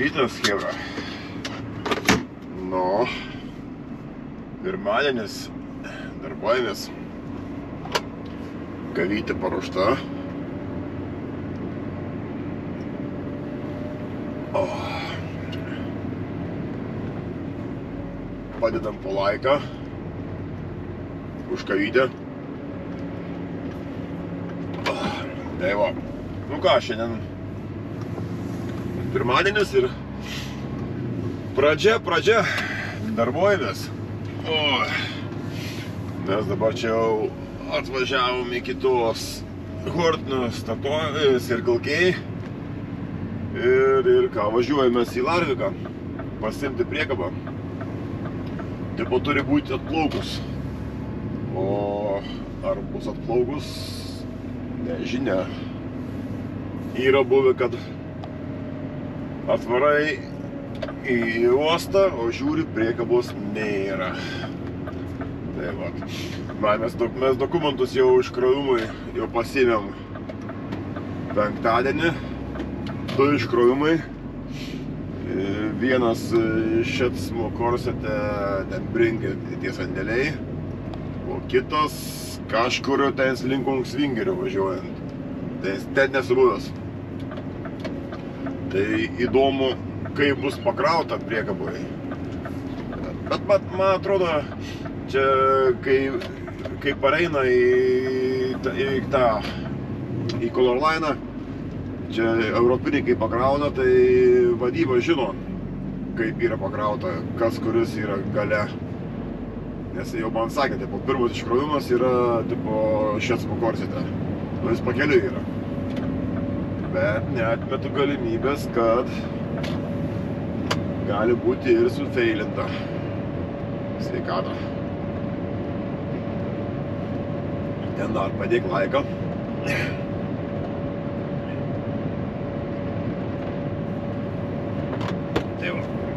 rytas, chebra. Nu, pirmadienis, darbuojamės. Kavytė paruošta. Padedam po laiką už kavytę. Tai va, nu ką, šiandien pirmadienis ir pradžia, darbuojamės. Mes dabar čia jau atvažiavom iki tos Hortno Circle K ir ką, važiuojamės į Larviką pasiimti priekabą. Tipo turi būti atplaukus, o ar bus atplaukus, nežinia. Yra buvę, kad atvarai į uostą, o žiūri, priekabos nėra. Tai va, mes dokumentus jau iškrovimui jau pasiėmėm penktadienį, 2 iškrovimai. Vienas Šetsmo Korsete, ten Brinkė tie sandėliai, o kitas kažkurio ten link Kongsvingerio važiuojant. Ten nesu buvęs. Tai įdomu, kaip bus pakrauta priekaboje. Bet man atrodo, čia kai pareina į Color Line, čia europiniai kai pakrauna, tai vadyba žino, kaip yra pakrauta, kas kuris yra gale. Nes jau man sakė, tipo, pirmas iškrovimas yra tipo Šetsmo Korsete. Nu, jis pakeliui yra. Bet neatmetu galimybės, kad gali būti ir sufeilinta. Sveikata. Ten dar padėk laiką.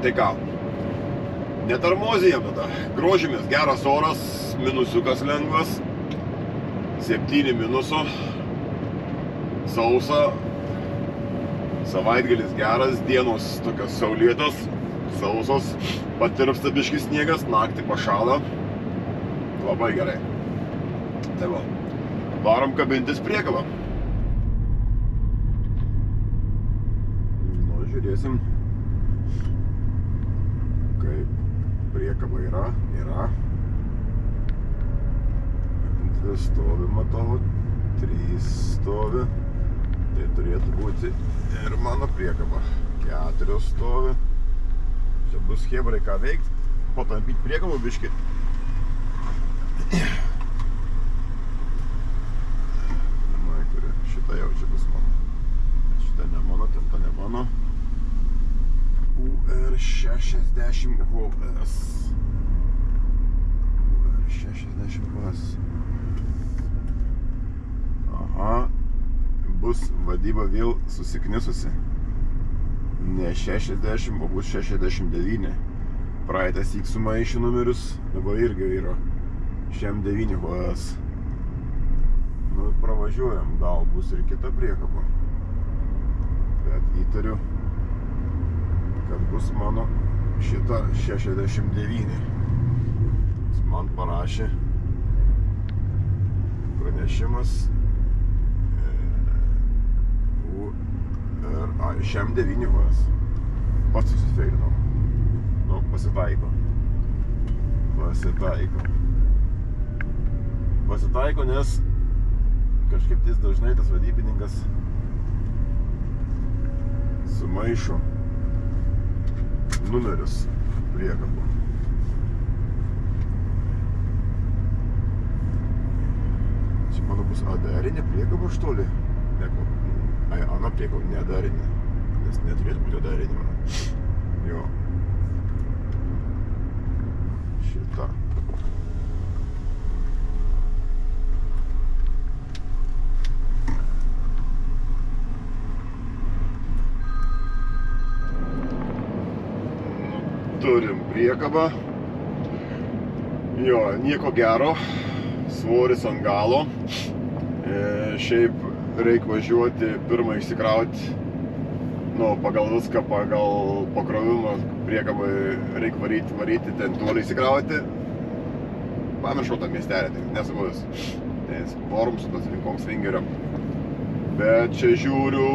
Tai ką, netarmozijam tada, grožimės, geras oras, minusiukas lengvas, 7 minuso, sausa, savaitgalis geras, dienos tokios saulėtos, sausos, patirpsta biški sniegas, naktį pašala, labai gerai. Tai va, varom kabintis priekabą. Nu, žiūrėsim. Priekaba yra. 2 stovi, matau, 3 stovi. Tai turėtų būti ir mano priekaba. 4 stovi. Čia bus chebrai ką veikti. Patampyti priekabą biškį. Šita jau čia bus mano. Šita ne mano, ten ne mano. UR60 HS. UR60 HS. Aha, bus vadyba vėl susiknisusi. Ne 60, o bus 69. Praeitas įk sumaišė numerius, dabar irgi yra 69 HS. Nu, pravažiuojam, gal bus ir kita priekaba. Bet įtariu, kad bus mano šita 69. Jis man parašė pranešimas 69 HS. Pats susifeilinau. Nu, pasitaiko. Pasitaiko, nes kažkaip tis dažnai tas vadybininkas sumaišo numerius priekabų. Čia mano bus adarinė priekaba, što li? Ana priekaba neadarinė, nes neturėtų būti adarinė. Jo. Šita. Turim priekabą. Jo, nieko gero. Svoris ant galo. Šiaip reikia važiuoti, pirmą išsikrauti nu, pagal viską, pagal pakrovimą priekabą reikia varyti, ten toliai įsikrauti. Pamiršau tą miestelį, tai nesuguvęs. Ten Vormsų, tas linkom Svingerio. Bet čia žiūriu,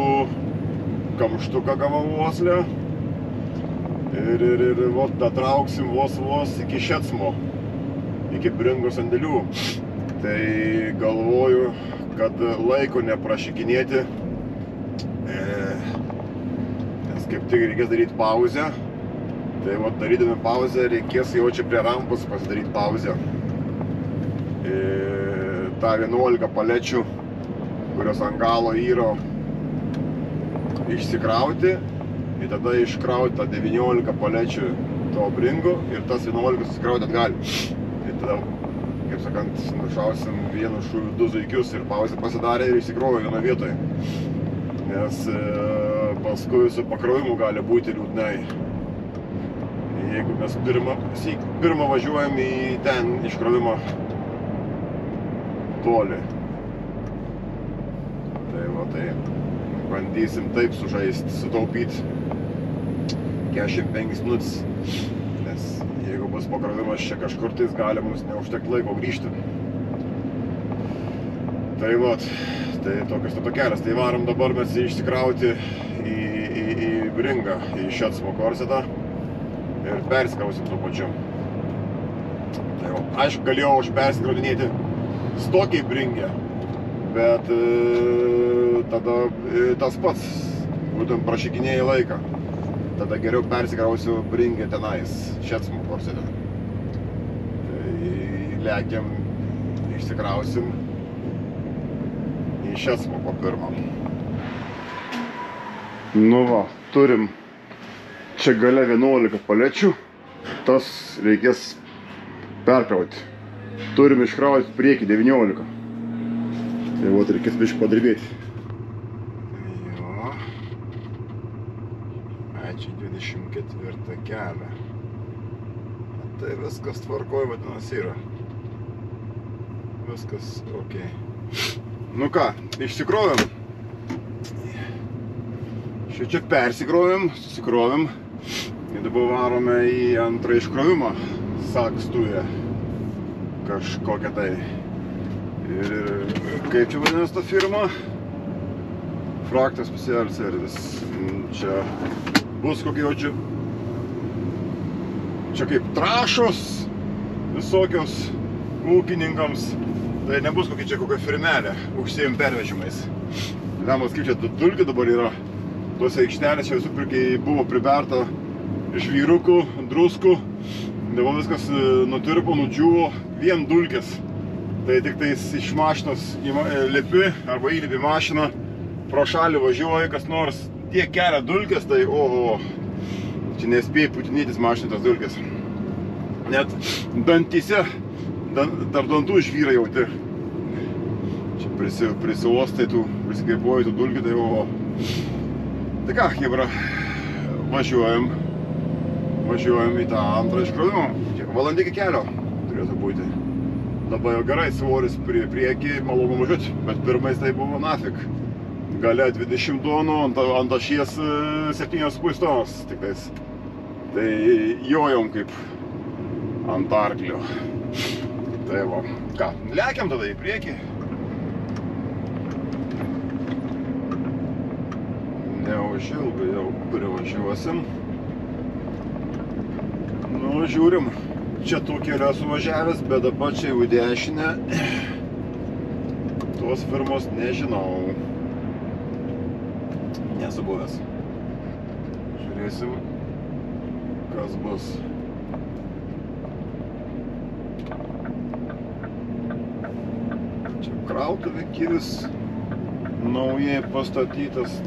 kamštuką gavau uoslę. Ir vot datrauksim vos iki Šecmo, iki Bringos sandėlių. Tai galvoju, kad laiko neprašikinėti, nes kaip tik reikės daryti pauzę. Tai vat darydami pauzę reikės jau čia prie rampos pasidaryti pauzę. Ta 11 palečių, kurios ant galo yra, išsikrauti ir tada iškrauti tą 19 palečių to Bringo ir tas 11 susikrauti atgal. Ir tada, kaip sakant, nušausim vienu šūviu 2 zuikius ir pauzę pasidarė ir išsikrovė vienoje vietoje. Nes paskui su pakrovimu gali būti liūdnai. Jeigu mes pirmą važiuojam į ten iškrovimą toli. Tai va, tai bandysim taip sužaisti, sutaupyti 45 minutės, nes jeigu bus pakrovimas čia kažkur, tai gali mums neužtekti laiko grįžti. Tai va, tai tokios kelias. Tai varom dabar mes išsikrauti į Bringą, į Šecmo korsetą ir persikrausim tuo pačiu. Tai va, aišku, galėjau aš persikraudinėti stokiai Bringę, bet tada tas pats, būtent prašikinėjai laiką. Tada geriau persikrausiu Bringę tenais, Šecmo korsete. Tai lekiam, išsikrausim į Šecmo po pirmą. Nu va, turim čia gale 11 palečių, tas reikės perkrauti. Turim iškrauti priekį 19. Tai vat reikės biškį padirbėti. Jo. Čia 24 kelią. Tai viskas tvarkoj, vadinasi, yra. Viskas ok. Nu ką, išsikrovėm. Čia persikrovėm, susikrovėm. Ir dabar varome į antrą iškrovimą. Sakstuje. Kažkokia tai. Ir kaip čia vadinasi ta firma? Frakt Special Service. Čia bus kokie jau čia. Čia kaip trašos visokios ūkininkams. Tai nebus kokia čia kokia firmelė. Užsiėjom pervežimais. Lemas, kaip čia dulkių dabar yra. Tuose aikštelės čia visų pirkiai buvo priberta iš vyrukų, druskų. Dabar viskas nutirpo, nudžiuvo, vien dulkės. Tai tik tais iš mašinos lipi arba įlipi mašiną, pro šalį važiuoja kas nors, tiek kelia dulkės, tai oho, čia nespėjai putinėtis mašiną tas dulkės. Net dantyse, tarp dantų išvyra jauti. Čia prisiuostai tų, prisikvėpuoji tų dulkių, tai oho. Tai ką, jebra, važiuojam į tą antrą iškrovimą. Kiek valandikį kelio turėtų būti. Labai jau gerai, svoris priekį, malonu važiuoti, bet pirmais tai buvo nafik. Gale 20 tonų, ant ašies 7,5 tonos tiktais. Tai jojom kaip ant arklio. Tai va, ką, lekiam tada į priekį. Neužilgai jau privažiuosim. Nu, žiūrim, čia tų kelių esu važiavęs, bet dabar čia jau dešinę. Tos firmos nežinau. Nesu buvęs. Žiūrėsim, kas bus. Čia krautuvė kivis naujai pastatytas.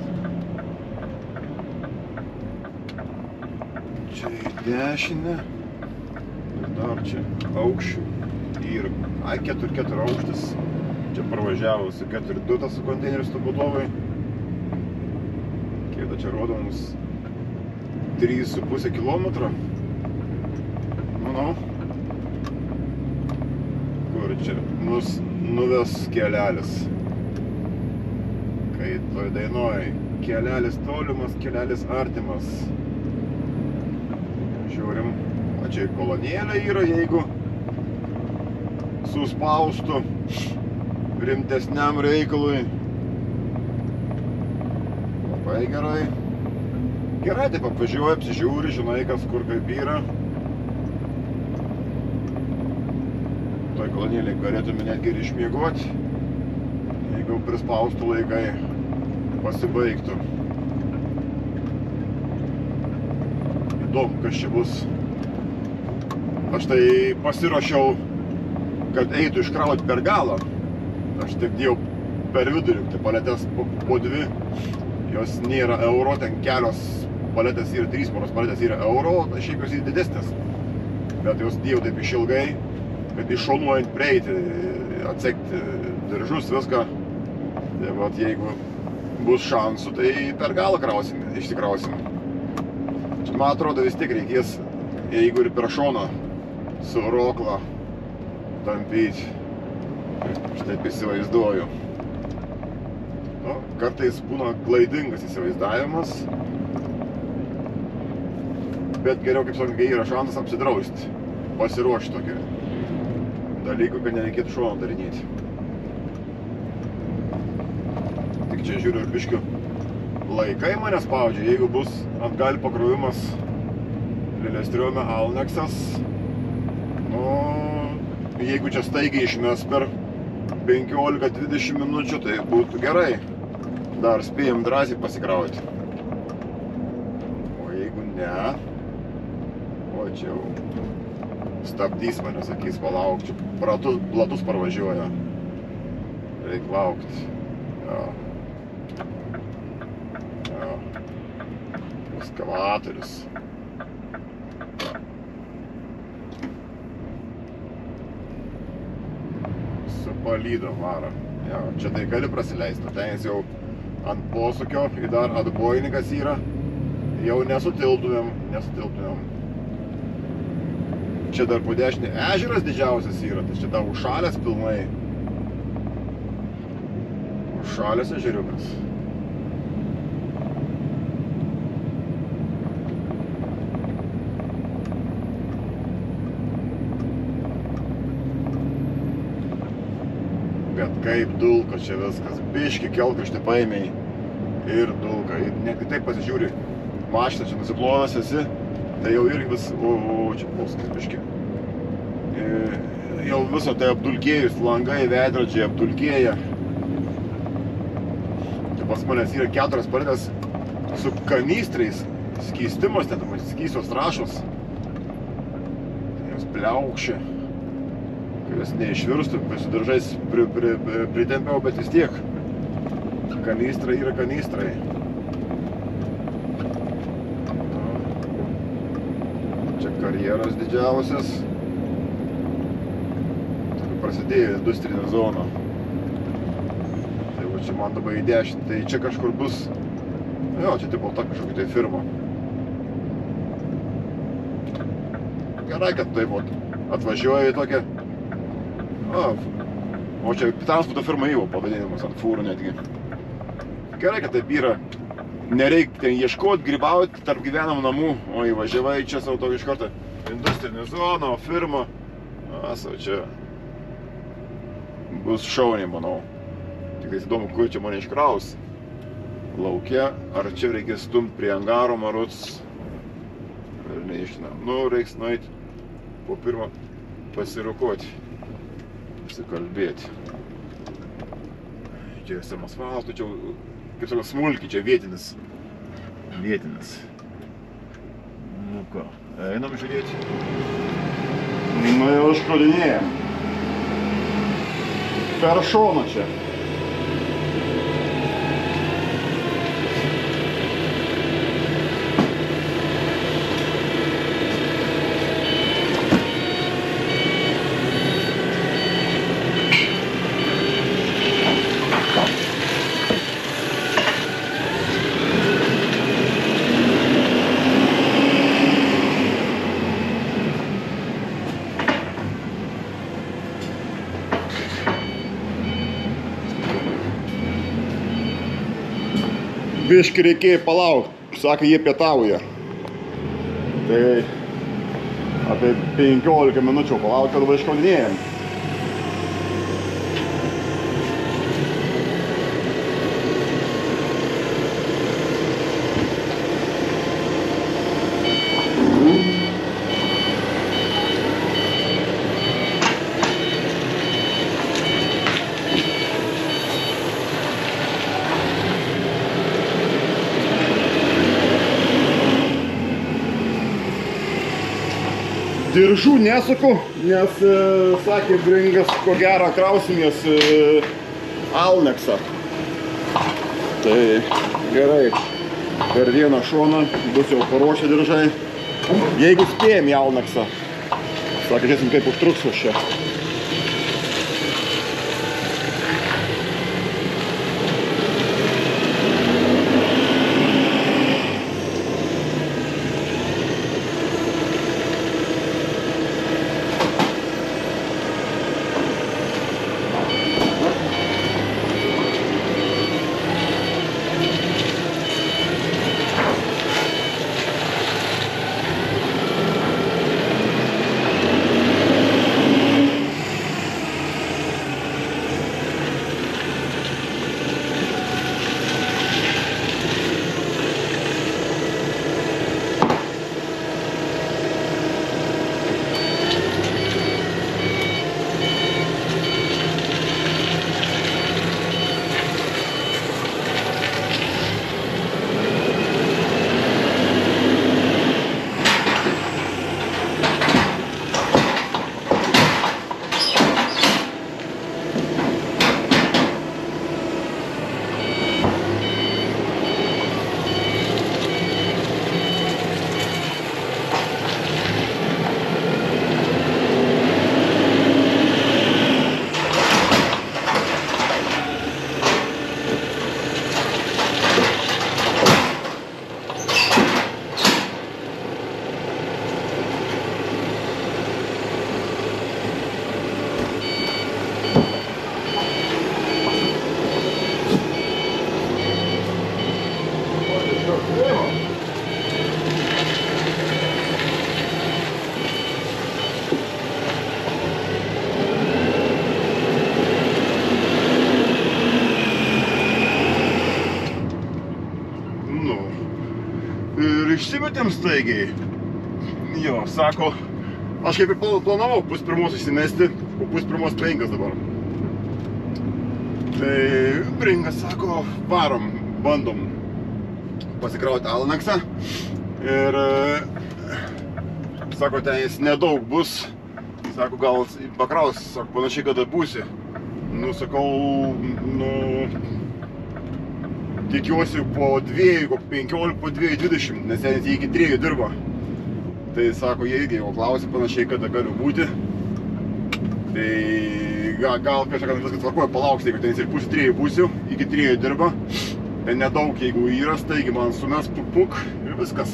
Čia į dešinę ir dar čia aukščių ir 4 aukštis. Čia pravažiavusi 4,2 tas konteineris Tobudovai. Kiek čia rodo mums 3,5 kilometro. Manau, kur čia nuves kelelis. Kai toj dainoj Kelelis tolimas, kelelis artimas. Žiūrim, o čia kolonėlė yra, jeigu suspaustų rimtesniam reikalui. Labai gerai. Gerai, taip apvažiuoji, apsižiūri, žinai, kas kur kaip yra. Toj kolonėlėj galėtume netgi ir išmiegoti, jeigu prispaustų laikai pasibaigtų. Įdomu, kas čia bus. Aš tai pasiruošiau, kad eitų iškrauti per galą. Aš taip dėjau per vidurį, tai paletės po dvi. Jos nėra euro, ten kelios paletės yra, 3 poros paletės yra euro, tai šiaip jos yra didesnės. Bet jos dėjau taip išilgai, kad iššonuojant prieiti, atsekti diržus, viską. Tai vat, jeigu bus šansų, tai per galą išsikrausim. Čia, man atrodo, vis tiek reikės, jeigu ir per šoną su rokla tampyti. Aš taip įsivaizduoju. Nu, kartais būna klaidingas įsivaizdavimas. Bet geriau, kaip sakant, kai yra šansas apsidrausti, pasiruošti tokį dalykų, kad nereikėtų šoną darinėti. Tik čia žiūriu ir biškiu laikai mane spaudžia, jeigu bus atgal pakrovimas Lillestrøme Alneksas, nu, jeigu čia staigiai išmes per 15-20 minučių, tai būtų gerai. Dar spėjom drąsiai pasikrauti. O jeigu ne, o čia jau stabdys mane, sakys, palauk, čia platus parvažiuoja. Reik laukti. Jo. Ekskavatorius. Su palydom varo. Jo, čia tai gali prasileisti. Ten jis jau ant posūkio ir dar atbojininkas yra. Jau nesutiltumėm. Čia dar po dešinį ežeras didžiausias yra. Tai čia dar užšalęs pilnai. Užšalęs ežeriukas. Bet kaip dulko čia viskas. Biški kelkraštį paėmei ir dulka. Ir netgi taip pasižiūri, mašina čia nusiplovęs esi, tai jau irgi vis... O, čia poskas biški. Jau viso tai apdulkėjus, langai, veidrodžiai apdulkėja. Tai pas manęs yra 4 paletės su kanistrais, skystimas, net skystos trąšos. Jos pliaukščia. Jos neišvirstų, su diržais pritempiau, bet vis tiek. Kanistrai yra kanistrai. Čia karjeras didžiausias. Prasidėjo industrinė zona. Tai va čia man dabar į dešinį. Tai čia kažkur bus... Jo, čia tipo ta kažkokia tai firma. Gerai, kad taip atvažiuoja į tokią... O čia transporto firma įvo pavadinimas ant fūrų netgi. Gerai, kad taip yra. Nereik ten ieškoti, grybauti tarp gyvenamų namų. O įvažiavai čia savo tokį iš karto industrinė zona, firma. Savo čia bus šauniai, manau. Tik įdomu, kur čia mane iškraus. Lauke, ar čia reikės stumti prie angaro maruts. Ir neiškinam. Nu, reiks nueiti po pirmą pasirūkoti. Pasikalbėti. Čia esam asfaltų, čia, kaip sakau, smulkiai, čia vietinis. Nu ką, einam žiūrėti. Nu jau iškodinėjam. Per šoną čia. biškį reikėjo palaukti, sakė, jie pietauja. Tai apie 15 minučių palaukti, kad iškaudinėjom. Diržų nesuku, nes, sakė Bringas, ko gero krausimės Alneksą. Tai gerai, per vieną šoną bus jau paruošę diržai. Jeigu spėjom į Alneksą, sakė, žiūrėsim, kaip užtruks už čia. Išsimetėm staigiai. Jo, sako, aš kaip ir planavau pus pirmos išsimesti, o pus pirmos 5 dabar. Tai Bringas sako, varom, bandom pasikrauti Alneksą. Ir sako, ten jis nedaug bus. Sako, gal pakraus, sako, panašiai kada būsi. Nu, sakau, tikiuosi po 2, 15, po 2:20, nes ten iki 3 dirba. Tai sako, jie irgi jau klausė panašiai, kada galiu būti. Tai gal kažką viskas tvarkoja, palauks, jeigu ten ir pusė 3 būsiu, iki 3 dirba. Ten nedaug, jeigu yra, taigi man sumes puk ir viskas.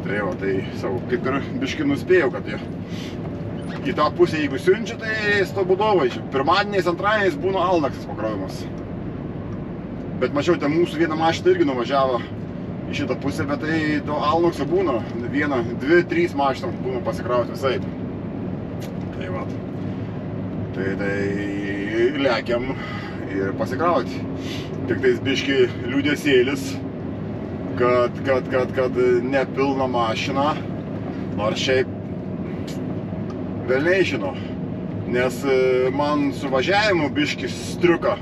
Tai va, tai savo, kaip ir biškį nuspėjau, kad į tą pusę, jeigu siunčia, tai stobudovai. Pirmadieniais, antradieniais būna Alneksas pakrovimas. Bet mačiau, ten mūsų vieną mašiną irgi nuvažiavo į šitą pusę, bet tai to Alnekso būna. 1, 2, 3 mašiną būna pasikrauti visai. Tai va. Tai lekiam ir pasikrauti. Tik tais biški liūdesėlis, kad nepilna mašina. Nors šiaip velniai žino. Nes man su važiavimu biški striuka.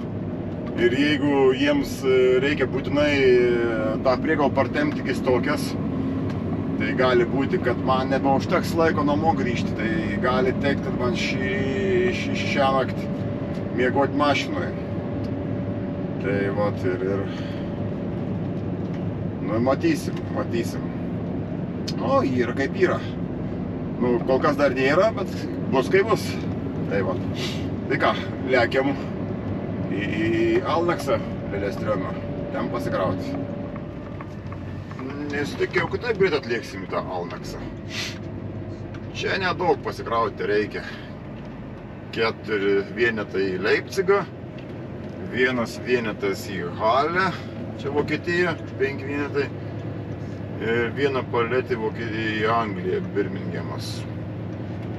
Ir jeigu jiems reikia būtinai tą priegalą partempti iki tokias, tai gali būti, kad man nebeužteks laiko namo grįžti. Tai gali tekti, kad man šią naktį miegoti mašinoje. Tai vat ir nu, matysim. O, yra kaip yra. Nu, kol kas dar nėra, bet bus kaip bus. Tai vat. Tai ką, lekiam į Alneksą, Lelestriomą, ten pasikrauti. Nesitikėjau, kad taip greit atlieksim į tą Alneksą. Čia nedaug pasikrauti reikia. 4 vienetai į Leipcigą, 1 vienetas į Halę Čia Vokietija, 5 vienetai. Ir vieną paletį į Angliją, Birminghamas.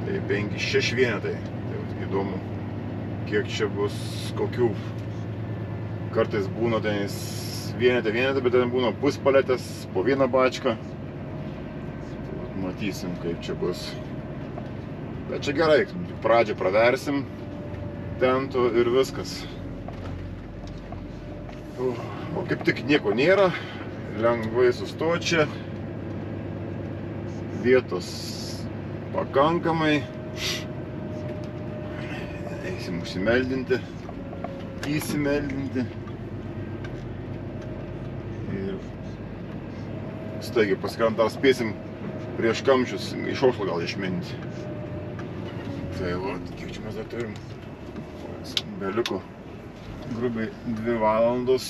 Tai 5-6 vienetai. Tai įdomu, kiek čia bus, kokių. Kartais būna tenais vienetai, bet ten būna puspaletės, po vieną bačką. Tai matysim, kaip čia bus. Bet čia gerai, pradžią praversim, tentų ir viskas. O kaip tik nieko nėra, lengvai sustoti čia. Vietos pakankamai. Eisim užsimeldinti, įsimeldinti. Ir staigiai paskirant dar spėsim prieš kamščius iš Oslo gal išminti. Tai va, kiek čia mes dar turim? Beliko grubiai 2 valandos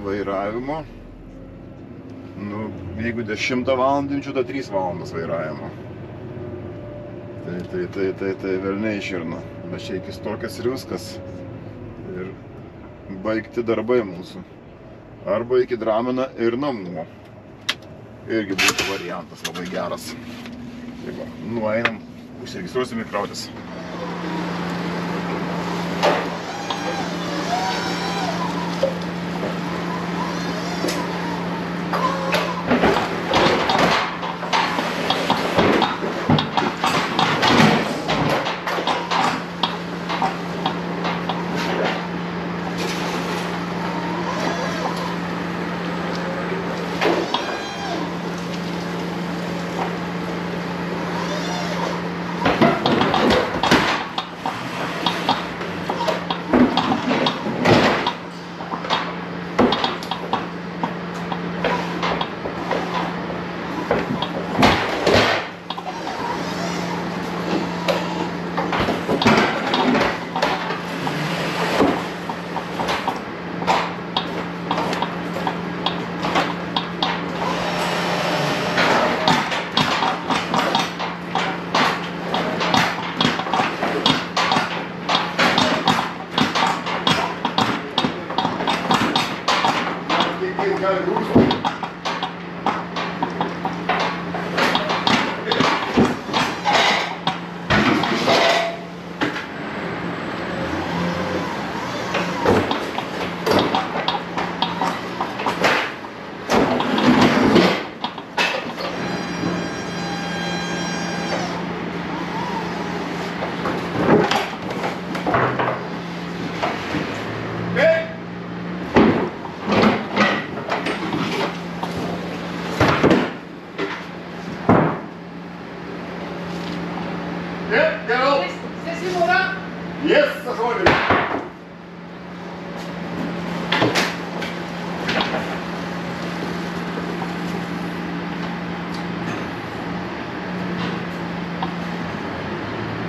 vairavimo. Nu, jeigu 10 valandinčių, tai 3 valandas vairavimo. Tai velniai iširna. Bet čia iki Stokės ir viskas. Ir baigti darbai mūsų. Arba iki Drameno ir namo. Irgi būtų variantas labai geras. Tai va, nueinam, užsiregistruosim ir krautis.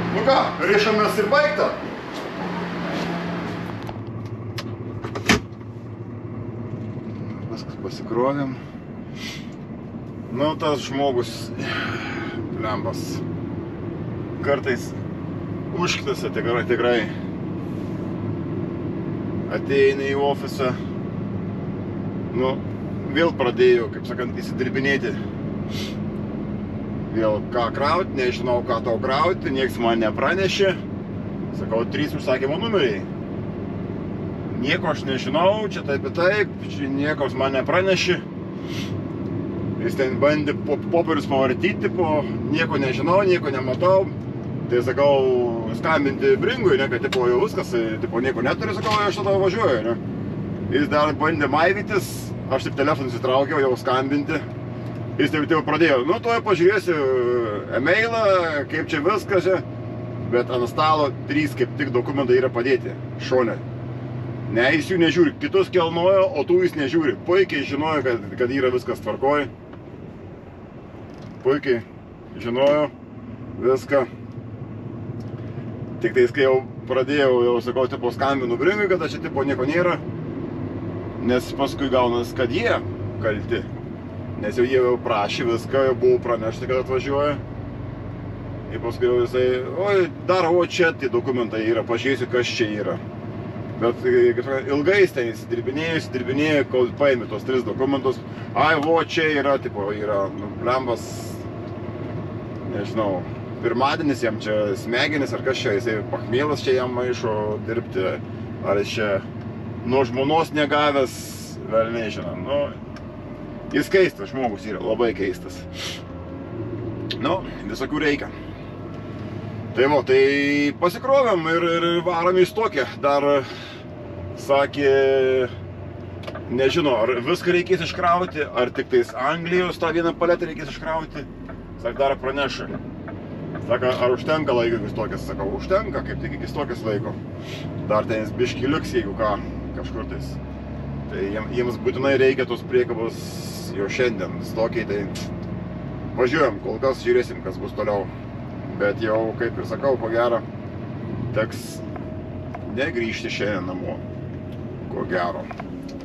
Nu ką, rišamės ir baigta. Viskas pasikrovėm. Nu, tas žmogus, blembas, kartais užkitasi tikrai. Ateina į ofisą. Nu, vėl pradėjo, kaip sakant, įsidirbinėti. Vėl ką krauti, nežinau ką tau krauti, nieks man nepranešė. Sakau, 3 užsakymo numeriai. Nieko aš nežinau, čia taip, čia niekas man nepranešė. Jis ten bandė popierius pavartyti, nieko nežinau, nieko nematau. Tai sakau, skambinti Bringui, ne, kad tipo jau viskas, tipo nieko neturi, sakau, aš tada važiuoju, ne. Jis dar bandė maivytis, aš taip telefonus įtraukiau, jau skambinti. Jis taip pradėjo, nu, tuoj pažiūrėsiu e-mailą, kaip čia viskas, bet ant stalo 3 kaip tik dokumentai yra padėti, šone. Ne, jis jų nežiūri, kitus kelnojo, o tų jis nežiūri. Puikiai žinojo, kad yra viskas tvarkoj. Puikiai žinojo viską. Tik tais, kai jau pradėjau, jau sakau, tipo skambinu Bringui, kad čia tipo nieko nėra. Nes paskui gaunas, kad jie kalti. Nes jau jie jau prašė viską, jau buvo pranešti, kad atvažiuoja. Ir paskui jau jisai, oi, dar čia tie dokumentai yra, pažiūrėsiu, kas čia yra. Bet ilgais ten įsidirbinėjau, kol paėmė tos 3 dokumentus. Ai, vo, čia yra, tipo, yra, blembas, nežinau, pirmadienis jam čia smegenis, ar kas čia, jisai pachmėlas čia jam maišo dirbti, ar jis čia nuo žmonos negavęs, vėl nežinau, nu, jis keistas žmogus yra, labai keistas. Nu, visokių reikia. Tai va, tai pasikrovėm ir varom į Stokę. Dar sakė, nežinau, ar viską reikės iškrauti, ar tik tais Anglijos tą vieną paletę reikės iškrauti. Sakė, dar praneša. Sako, ar užtenka laiko iki Stokės? Sakau, užtenka, kaip tik iki Stokės laiko. Dar ten biškį liks, jeigu ką, kažkur tais. Tai jiems būtinai reikia tos priekabos jau šiandien. Stokiai, tai važiuojam, kol kas žiūrėsim, kas bus toliau. Bet jau, kaip ir sakau, ko gero, teks negrįžti šiandien namo. Ko gero.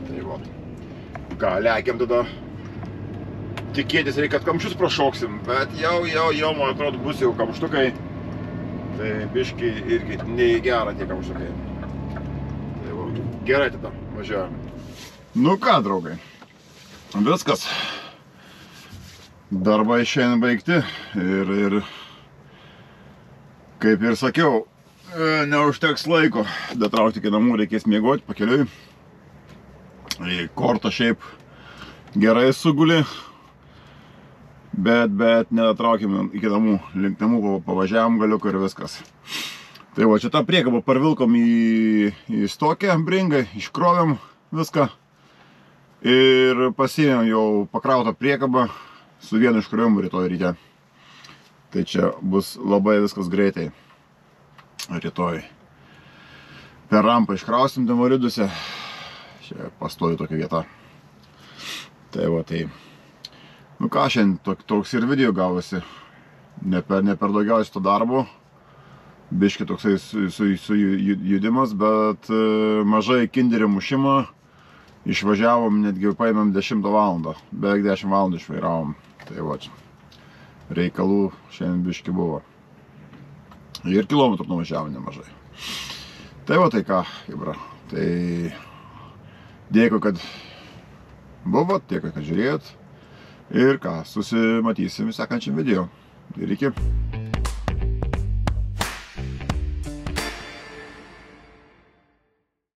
Tai va. Ką, lekiam tada. Tikėtis reikia, kad kamščius prašoksim, bet jau, man atrodo, bus jau kamštukai. Tai biški irgi ne į gerą tie kamštukai. Tai va, gerai tada, važiuojam. Nu ką, draugai, viskas. Darbai šiandien baigti ir kaip ir sakiau, neužteks laiko datraukti iki namų, reikės miegoti pakeliui. Korta šiaip gerai suguli, bet nedatraukime iki namų, link namų pavažiavom galiuką ir viskas. Tai va, čia tą priekabą parvilkom į Stokę bringai, iškrovėm viską ir pasiėmėm jau pakrautą priekabą su vienu iškrovimu rytoj ryte. Tai čia bus labai viskas greitai. Rytoj per rampą iškrausim Demoriduse. Čia pastovi tokia vieta. Tai va, tai. Nu ką, šiandien toks ir video gavosi. Ne per daugiausiai to darbo. Biški toksai su judimas, bet mažai kinderio mušimo. Išvažiavom, netgi paėmėm 10 valandą. Beveik 10 valandų išvairavom. Tai va čia. Reikalų šiandien biški buvo. Ir kilometrų nuvažiavo nemažai. Tai va, tai ką, Ibra. Tai dėkui, kad buvot, dėkui, kad žiūrėjot. Ir ką, susimatysim sekančiam video. Ir iki.